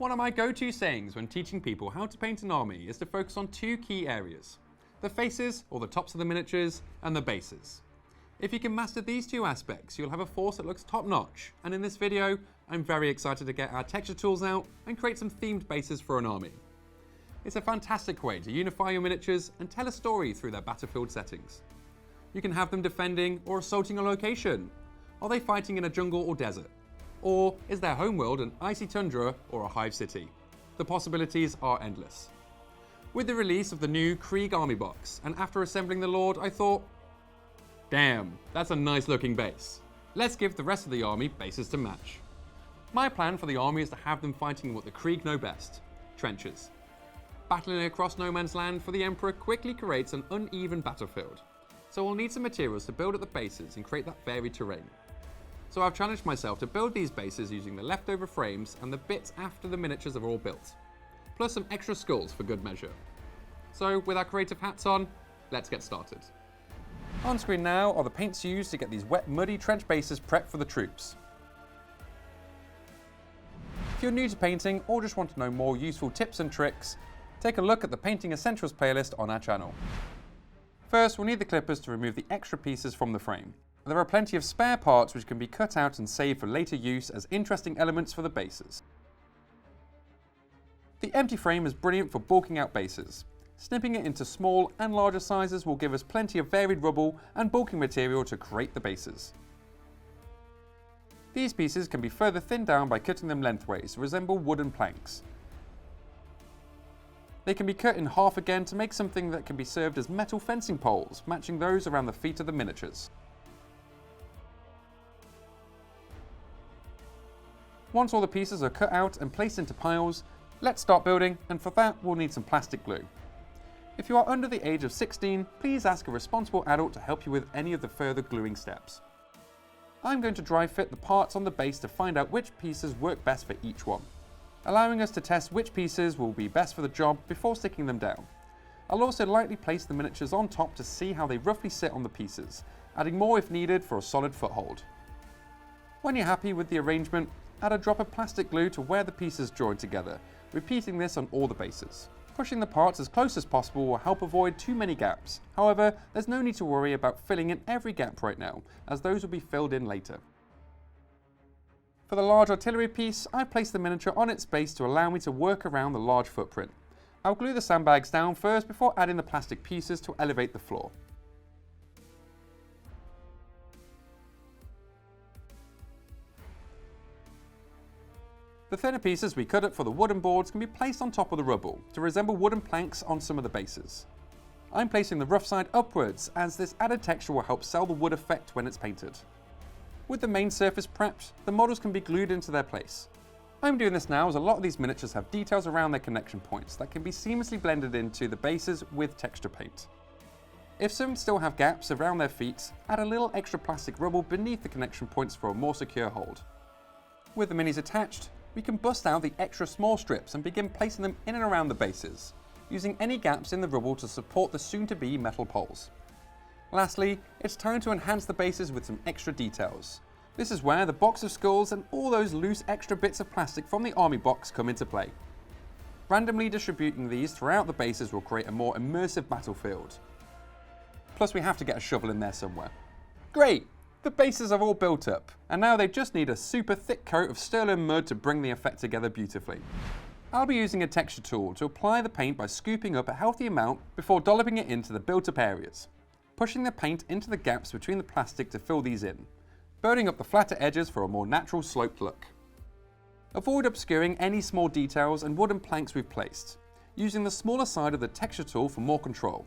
One of my go-to sayings when teaching people how to paint an army is to focus on two key areas: the faces, or the tops of the miniatures, and the bases. If you can master these two aspects, you'll have a force that looks top-notch, and in this video, I'm very excited to get our texture tools out and create some themed bases for an army. It's a fantastic way to unify your miniatures and tell a story through their battlefield settings. You can have them defending or assaulting a location. Are they fighting in a jungle or desert? Or is their homeworld an icy tundra or a hive city? The possibilities are endless. With the release of the new Krieg army box, and after assembling the Lord, I thought, damn, that's a nice looking base. Let's give the rest of the army bases to match. My plan for the army is to have them fighting what the Krieg know best: trenches. Battling across no man's land for the Emperor quickly creates an uneven battlefield, so we'll need some materials to build at the bases and create that varied terrain. So I've challenged myself to build these bases using the leftover frames and the bits after the miniatures are all built, plus some extra skulls for good measure. So with our creative hats on, let's get started. On screen now are the paints used to get these wet, muddy trench bases prepped for the troops. If you're new to painting or just want to know more useful tips and tricks, take a look at the Painting Essentials playlist on our channel. First, we'll need the clippers to remove the extra pieces from the frame. There are plenty of spare parts which can be cut out and saved for later use as interesting elements for the bases. The empty frame is brilliant for bulking out bases. Snipping it into small and larger sizes will give us plenty of varied rubble and bulking material to create the bases. These pieces can be further thinned down by cutting them lengthways to resemble wooden planks. They can be cut in half again to make something that can be served as metal fencing poles, matching those around the feet of the miniatures. Once all the pieces are cut out and placed into piles, let's start building, and for that we'll need some plastic glue. If you are under the age of 16, please ask a responsible adult to help you with any of the further gluing steps. I'm going to dry fit the parts on the base to find out which pieces work best for each one, allowing us to test which pieces will be best for the job before sticking them down. I'll also lightly place the miniatures on top to see how they roughly sit on the pieces, adding more if needed for a solid foothold. When you're happy with the arrangement, add a drop of plastic glue to where the pieces join together, repeating this on all the bases. Pushing the parts as close as possible will help avoid too many gaps. However, there's no need to worry about filling in every gap right now, as those will be filled in later. For the large artillery piece, I've placed the miniature on its base to allow me to work around the large footprint. I'll glue the sandbags down first before adding the plastic pieces to elevate the floor. The thinner pieces we cut up for the wooden boards can be placed on top of the rubble to resemble wooden planks on some of the bases. I'm placing the rough side upwards as this added texture will help sell the wood effect when it's painted. With the main surface prepped, the models can be glued into their place. I'm doing this now as a lot of these miniatures have details around their connection points that can be seamlessly blended into the bases with texture paint. If some still have gaps around their feet, add a little extra plastic rubble beneath the connection points for a more secure hold. With the minis attached, we can bust out the extra small strips and begin placing them in and around the bases, using any gaps in the rubble to support the soon-to-be metal poles. Lastly, it's time to enhance the bases with some extra details. This is where the box of skulls and all those loose extra bits of plastic from the army box come into play. Randomly distributing these throughout the bases will create a more immersive battlefield. Plus we have to get a shovel in there somewhere. Great! The bases are all built up, and now they just need a super thick coat of sterling mud to bring the effect together beautifully. I'll be using a texture tool to apply the paint by scooping up a healthy amount before dolloping it into the built up areas, pushing the paint into the gaps between the plastic to fill these in, building up the flatter edges for a more natural sloped look. Avoid obscuring any small details and wooden planks we've placed, using the smaller side of the texture tool for more control.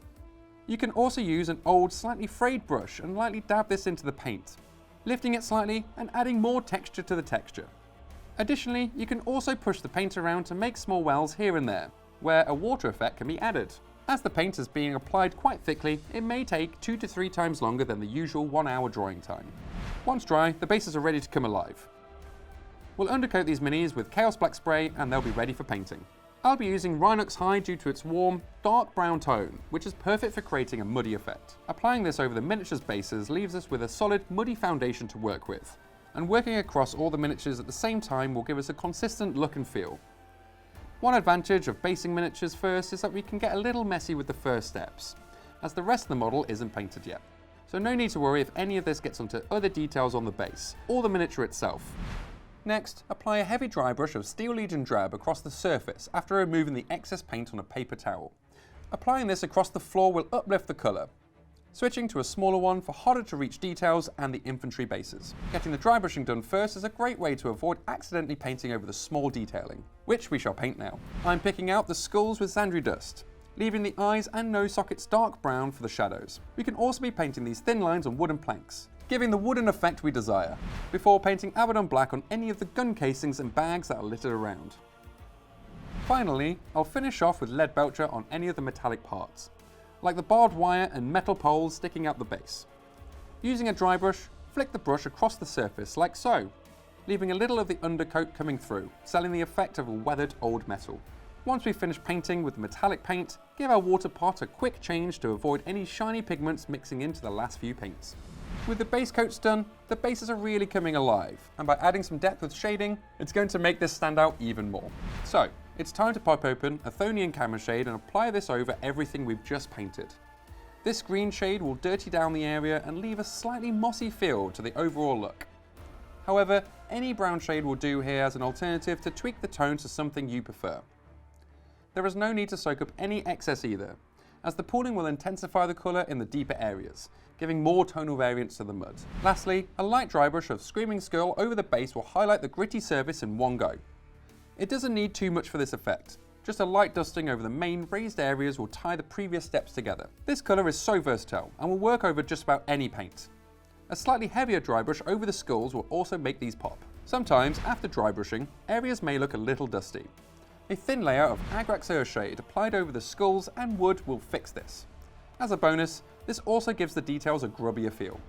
You can also use an old, slightly frayed brush and lightly dab this into the paint, lifting it slightly and adding more texture to the texture. Additionally, you can also push the paint around to make small wells here and there, where a water effect can be added. As the paint is being applied quite thickly, it may take 2 to 3 times longer than the usual 1 hour drying time. Once dry, the bases are ready to come alive. We'll undercoat these minis with Chaos Black spray and they'll be ready for painting. I'll be using Rhinox Hide due to its warm, dark brown tone, which is perfect for creating a muddy effect. Applying this over the miniatures bases leaves us with a solid, muddy foundation to work with, and working across all the miniatures at the same time will give us a consistent look and feel. One advantage of basing miniatures first is that we can get a little messy with the first steps, as the rest of the model isn't painted yet. So no need to worry if any of this gets onto other details on the base, or the miniature itself. Next, apply a heavy dry brush of Steel Legion Drab across the surface after removing the excess paint on a paper towel. Applying this across the floor will uplift the colour, switching to a smaller one for harder to reach details and the infantry bases. Getting the dry brushing done first is a great way to avoid accidentally painting over the small detailing, which we shall paint now. I'm picking out the skulls with Zandri dust, leaving the eyes and nose sockets dark brown for the shadows. We can also be painting these thin lines on wooden planks, giving the wooden effect we desire, before painting Abaddon black on any of the gun casings and bags that are littered around. Finally, I'll finish off with lead belcher on any of the metallic parts, like the barbed wire and metal poles sticking out the base. Using a dry brush, flick the brush across the surface like so, leaving a little of the undercoat coming through, selling the effect of a weathered old metal. Once we've finished painting with the metallic paint, give our water pot a quick change to avoid any shiny pigments mixing into the last few paints. With the base coats done, the bases are really coming alive, and by adding some depth with shading, it's going to make this stand out even more. So, it's time to pop open a Thonian camera shade and apply this over everything we've just painted. This green shade will dirty down the area and leave a slightly mossy feel to the overall look. However, any brown shade will do here as an alternative to tweak the tone to something you prefer. There is no need to soak up any excess either, as the pooling will intensify the colour in the deeper areas, giving more tonal variance to the mud. Lastly, a light dry brush of Screaming Skull over the base will highlight the gritty surface in one go. It doesn't need too much for this effect, just a light dusting over the main raised areas will tie the previous steps together. This colour is so versatile and will work over just about any paint. A slightly heavier dry brush over the skulls will also make these pop. Sometimes, after dry brushing, areas may look a little dusty. A thin layer of Agrax Earthshade applied over the skulls and wood will fix this. As a bonus, this also gives the details a grubbier feel,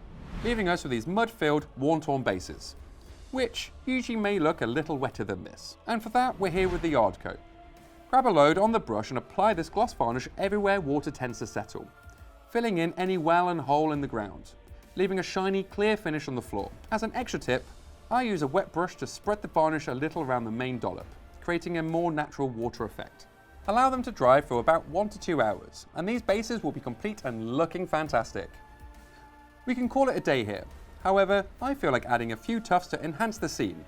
leaving us with these mud-filled, worn-torn bases, which usually may look a little wetter than this. And for that, we're here with the yard coat. Grab a load on the brush and apply this gloss varnish everywhere water tends to settle, filling in any well and hole in the ground, leaving a shiny, clear finish on the floor. As an extra tip, I use a wet brush to spread the varnish a little around the main dollop, creating a more natural water effect. Allow them to dry for about 1 to 2 hours, and these bases will be complete and looking fantastic. We can call it a day here. However, I feel like adding a few tufts to enhance the scene.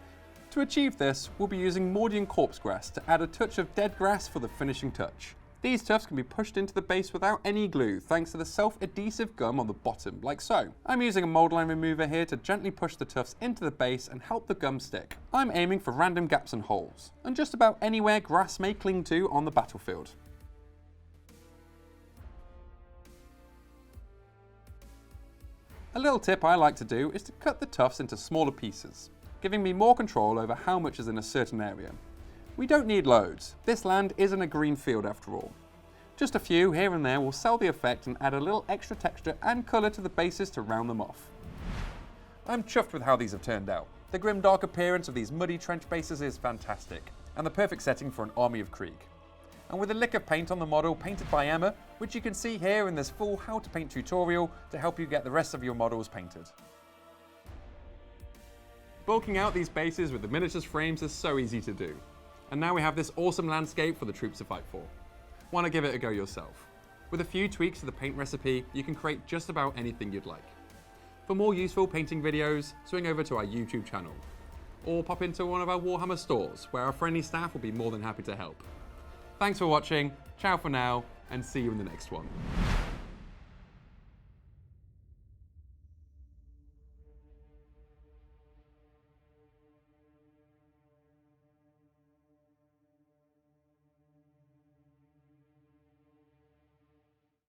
To achieve this, we'll be using Mordian Korps grass to add a touch of dead grass for the finishing touch. These tufts can be pushed into the base without any glue thanks to the self-adhesive gum on the bottom, like so. I'm using a mold line remover here to gently push the tufts into the base and help the gum stick. I'm aiming for random gaps and holes, and just about anywhere grass may cling to on the battlefield. A little tip I like to do is to cut the tufts into smaller pieces, giving me more control over how much is in a certain area. We don't need loads, this land isn't a green field after all. Just a few here and there will sell the effect and add a little extra texture and colour to the bases to round them off. I'm chuffed with how these have turned out. The grimdark appearance of these muddy trench bases is fantastic, and the perfect setting for an army of Krieg. And with a lick of paint on the model painted by Emma, which you can see here in this full how to paint tutorial to help you get the rest of your models painted. Bulking out these bases with the miniatures frames is so easy to do. And now we have this awesome landscape for the troops to fight for. Want to give it a go yourself? With a few tweaks to the paint recipe, you can create just about anything you'd like. For more useful painting videos, swing over to our YouTube channel, or pop into one of our Warhammer stores, where our friendly staff will be more than happy to help. Thanks for watching, ciao for now, and see you in the next one.